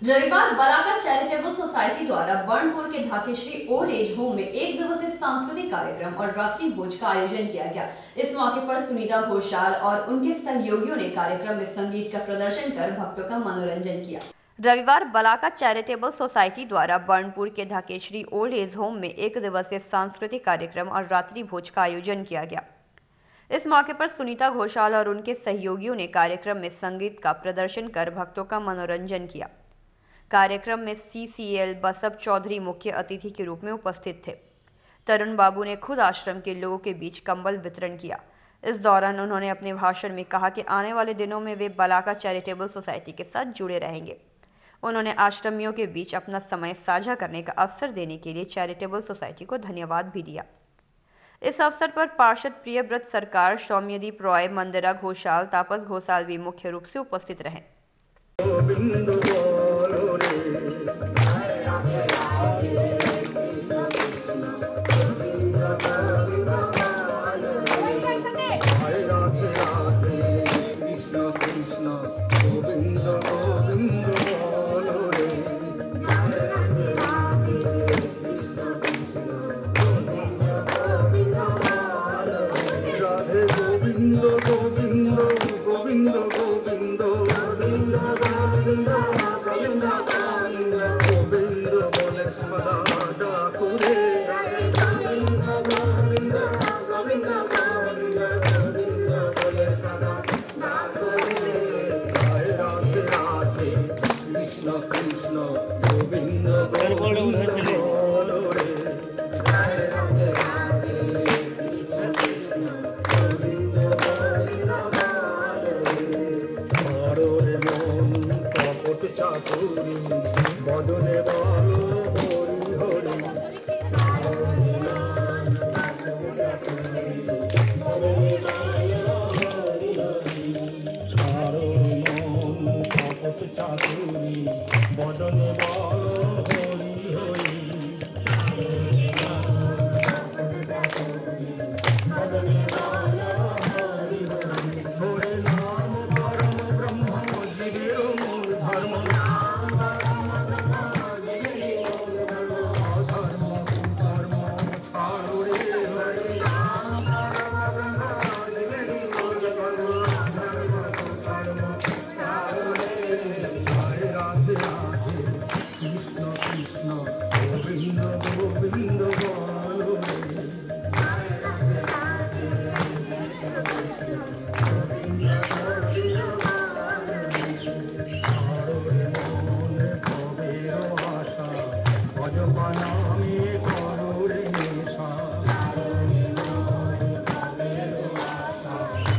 रविवार Balaka charitable society द्वारा बर्नपुर के ढाकेश्री ओल्ड एज होम में एक दिवसीय सांस्कृतिक कार्यक्रम और रात्रि भोज का आयोजन किया गया। इस मौके पर सुनीता घोषाल और उनके सहयोगियों ने कार्यक्रम में संगीत का प्रदर्शन कर भक्तों का मनोरंजन किया। रविवार बलाका चैरिटेबल सोसाइटी द्वारा बर्नपुर के ढाकेश्री ओल्ड एज होम में एक दिवसीय सांस्कृतिक कार्यक्रम और रात्रि भोज का आयोजन किया गया। इस मौके पर सुनीता घोषाल और उनके सहयोगियों ने कार्यक्रम में संगीत का प्रदर्शन कर भक्तों का मनोरंजन किया। कार्यक्रम में CCL बसप चौधरी मुख्य अतिथि के रूप में उपस्थित थे। तरुण बाबू ने खुद आश्रम के लोगों के बीच कंबल वितरण किया। इस दौरान उन्होंने अपने भाषण में कहा कि आने वाले दिनों में वे बलाका चैरिटेबल सोसाइटी के साथ जुड़े रहेंगे। उन्होंने आश्रमियों के बीच अपना समय साझा करने का अवसर देने के लिए चैरिटेबल सोसाइटी को धन्यवाद भी दिया। इस अवसर पर पार्षद प्रियव्रत सरकार, सौम्यदीप रॉय, मंदिरा घोषाल, तापस घोषाल भी मुख्य रूप से उपस्थित रहे।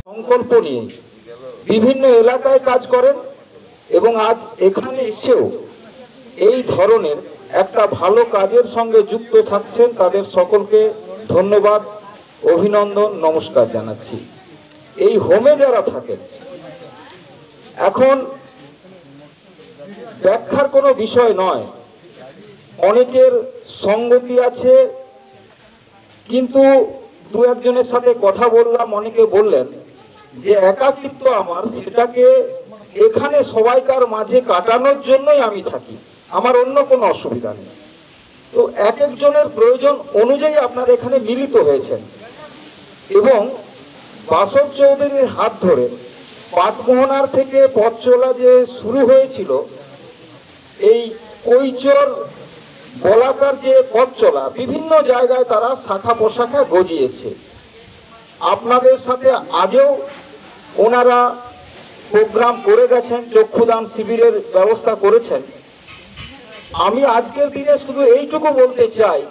সংকল্প নিয়ে বিভিন্ন এলাকায় কাজ করেন এবং আজ এখানে এসেও এই ধরনের একটা ভালো কাজের সঙ্গে যুক্ত থাকছেন। তাদের সকলকে ধন্যবাদ, অভিনন্দন, নমস্কার জানাচ্ছি। এই হোমে যারা থাকেন, এখন ব্যাখ্যার কোনো বিষয় নয়, অনেকের সঙ্গতি আছে, কিন্তু দু একজনের সাথে কথা বললাম, অনেকে বললেন যে একাকিত্ব আমার, সেটাকে এখানে সবাইকার মাঝে কাটানোর জন্যই আমি থাকি, আমার অন্য কোনো অসুবিধা নেই। তো এক একজনের প্রয়োজন অনুযায়ী আপনারা এখানে মিলিত হয়েছেন এবং বাসব চৌধুরীর হাত ধরে পাটমোহনার থেকে পথ চলা যে শুরু হয়েছিল, এই কৈচর বলাকার যে পথ চলা, বিভিন্ন জায়গায় তারা শাখা প্রশাখা গজিয়েছে। আপনাদের সাথে আজও ওনারা প্রোগ্রাম করে গেছেন, চক্ষুদান শিবিরের ব্যবস্থা করেছেন। আমি আজকের দিনে শুধু এইটুকু বলতে চাই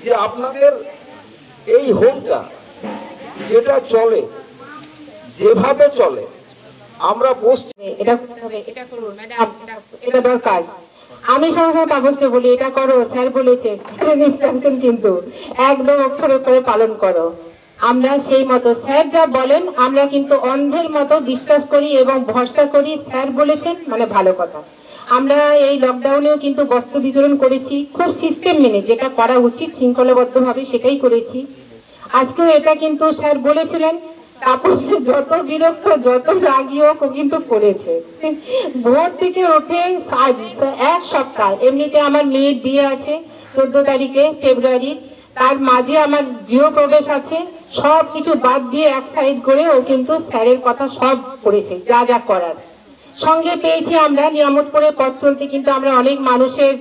যে আপনাদের এই হোমটা যেটা চলে, যেভাবে চলে, আমরা এটা করুন ম্যাডাম, এটা দরকার। আমি সবসময় তাপসকে বলি এটা করো, স্যার বলেছে, স্যারের ইনস্ট্রাকশন কিন্তু একদম অক্ষরে অক্ষরে পালন করো। আমরা সেই মতো স্যার যা বলেন আমরা কিন্তু অন্ধের মতো বিশ্বাস করি এবং ভরসা করি। স্যার বলেছেন মানে ভালো কথা। আমরা এই লকডাউনেও কিন্তু বস্ত্র বিতরণ করেছি খুব সিস্টেম মেনে, যেটা করা উচিত শৃঙ্খলাবদ্ধভাবে সেটাই করেছি। আজকেও এটা কিন্তু স্যার বলেছিলেন তাপসে যত বিরক্ত যত রাগী হোক ও কিন্তু করেছে। ভোর থেকে উঠে এক সপ্তাহ, এমনিতে আমার মেয়ের বিয়ে আছে 14 তারিখে ফেব্রুয়ারি, তার মাঝে আমার গৃহপ্রবেশ আছে, সব কিছু বাদ দিয়ে এক সাইড করে ও কিন্তু স্যারের কথা সব করেছে, যা যা করার। সঙ্গে পেয়েছি আমরা নিয়ামতপুরে পথ চলতে, কিন্তু আমরা অনেক মানুষের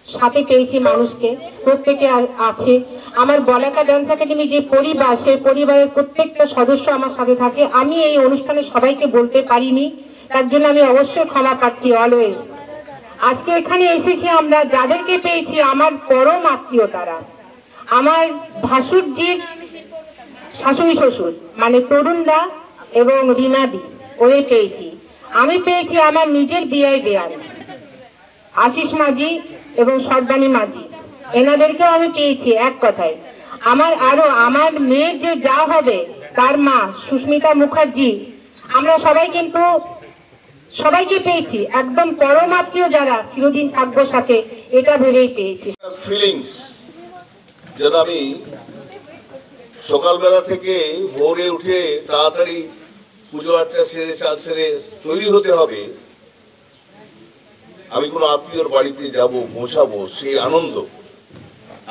সাথে পেয়েছি, মানুষকে প্রত্যেকে আছে। আমার বলাকা ডান্স একাডেমি যে পরিবার, সেই পরিবারের প্রত্যেকটা সদস্য আমার সাথে থাকে। আমি এই অনুষ্ঠানে সবাইকে বলতে পারিনি, তার জন্য আমি অবশ্যই ক্ষমা প্রার্থী অলওয়েজ। আজকে এখানে এসেছি আমরা, যাদেরকে পেয়েছি আমার পরম আত্মীয়, তারা আমার ভাসুরজির শাশুড়ি শ্বশুর, মানে তরুণদা এবং রিনাদি, ওদের পেয়েছি। আমি পেয়েছি আমার নিজের বিয়ে দেয়াল আশিস মাঝি এবং সর্বাণী মাঝি, এনাদেরকেও আমি পেয়েছি। এক কথায় আমার মেয়ের যে যা হবে তার মা সুস্মিতা মুখার্জি, আমরা সবাই কিন্তু সবাইকে পেয়েছি, একদম পরম আত্মীয় যারা চিরদিন থাকবো সাথে, এটা ভেবেই পেয়েছি। ফিলিংস যেন আমি সকালবেলা থেকে ভোরে উঠে তাড়াতাড়ি পুজো আর্চা সেরে চাল সেরে তৈরি হতে হবে, আমি কোনো আত্মীয়র বাড়িতে যাব, বসাবো, সেই আনন্দ,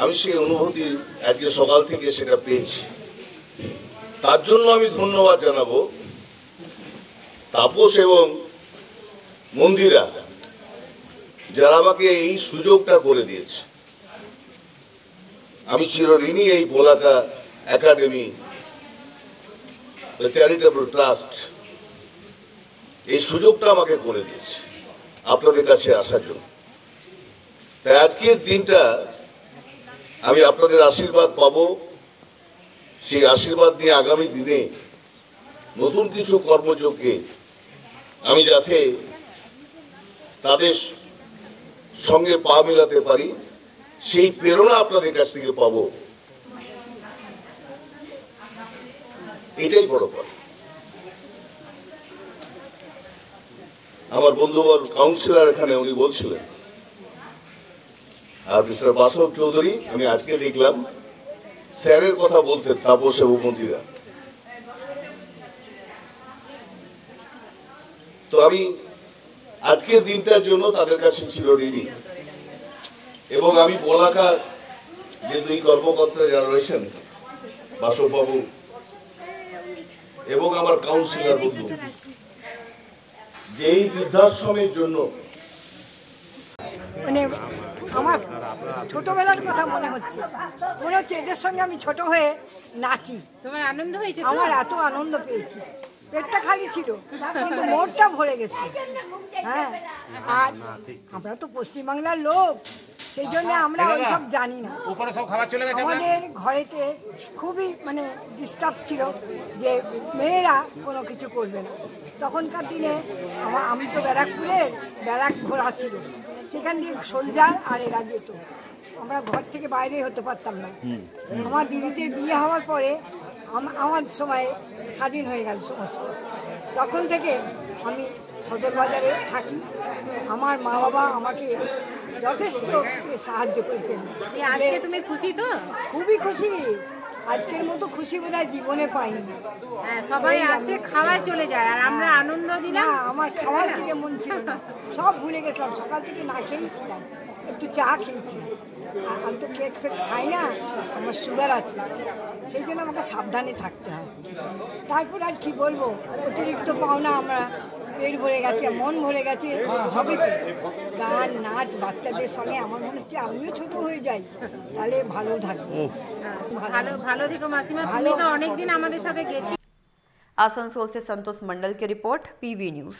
আমি সেই অনুভূতি আজকে সকাল থেকে সেটা পেয়েছি। তার জন্য আমি ধন্যবাদ জানাবো তাপস এবং মন্দিরা, যারা আমাকে এই সুযোগটা করে দিয়েছে। আমি চিরঋণী এই বলাকা একাডেমি, চ্যারিটেবল ট্রাস্ট, এই সুযোগটা আমাকে করে দিয়েছে আপনাদের কাছে আসার জন্য। তাই আজকের দিনটা আমি আপনাদের আশীর্বাদ পাবো, সেই আশীর্বাদ নিয়ে আগামী দিনে নতুন কিছু কর্মযোগকে আমি যাতে তাদের সঙ্গে পা মেলাতে পারি, সেই প্রেরণা আপনাদের কাছ থেকে পাবো, এটাই বড় কথা। আমার বন্ধুবর কাউন্সিলর এখানে উনি বলছিলেন, আর মিস্টার বাসব চৌধুরী, আমি আজকে দেখলাম স্যারের কথা বলতেন তাপস এবং মন্দিরা। তো আমি আজকের দিনটার জন্য তাদের কাছে চিরঋণী। এবং আমি বলাকার যে দুই কর্মকর্তা যারা রয়েছেন, বাসববাবু এবং আমার কাউন্সিলর বন্ধু, যে এই বৃদ্ধাশ্রমের জন্য মানে আমার ছোটবেলার কথা মনে হচ্ছে এদের সঙ্গে আমি ছোট হয়ে নাচি। তোমার আনন্দ হয়েছে? আমার এত আনন্দ পেয়েছি, পেটটা খালি ছিল কিন্তু মনটা ভরে গেছে। হ্যাঁ, আর আমরা তো পশ্চিমবাংলার লোক, সেই জন্য আমরা ওইসব জানি না। আমাদের ঘরেতে খুবই মানে ডিস্টার্ব ছিল যে মেয়েরা কোনো কিছু করবে না। তখনকার দিনে আমি তো ব্যারাক ঘোরা ছিল, সেখান দিয়ে সোলজার আর এরা যেত, আমরা ঘর থেকে বাইরে হতে পারতাম না। আমার দিদিদের বিয়ে হওয়ার পরে আমার সময়ে স্বাধীন হয়ে গেল সমস্ত, তখন থেকে আমি সদর বাজারে থাকি। আমার মা বাবা আমাকে যথেষ্ট সাহায্য করেছেন। আজকে তুমি খুশি তো? খুবই খুশি, আজকের মতো খুশি বোধহয় জীবনে পাইনি। হ্যাঁ, সবাই আসে খাওয়ায় চলে যায় আর আমরা আনন্দ দিলাম। আমার খাওয়ার দিকে মন ছিল না, সব ভুলে গেছিলাম। সকাল থেকে না খেয়েছিলাম, একটু চা খেয়েছিলাম। আমি তো কেক ফেক খাই না, আমার সুগার আছে, সেই জন্য আমাকে সাবধানে থাকতে হয়। তারপর আর কি বলবো, অতিরিক্ত পাওনা আমরা পেট ভরে গেছে, মন ভরে গেছে সবেতে। গান নাচ বাচ্চাদের সঙ্গে আমার মনে হচ্ছে আমিও ছোট হয়ে যাই, তাহলে ভালো থাকবো। ভালো থেকো মাসিমা, তুমি তো অনেকদিন আমাদের সাথে গেছি। आसनसोल से संतोष मंडल की रिपोर्ट, PV न्यूज।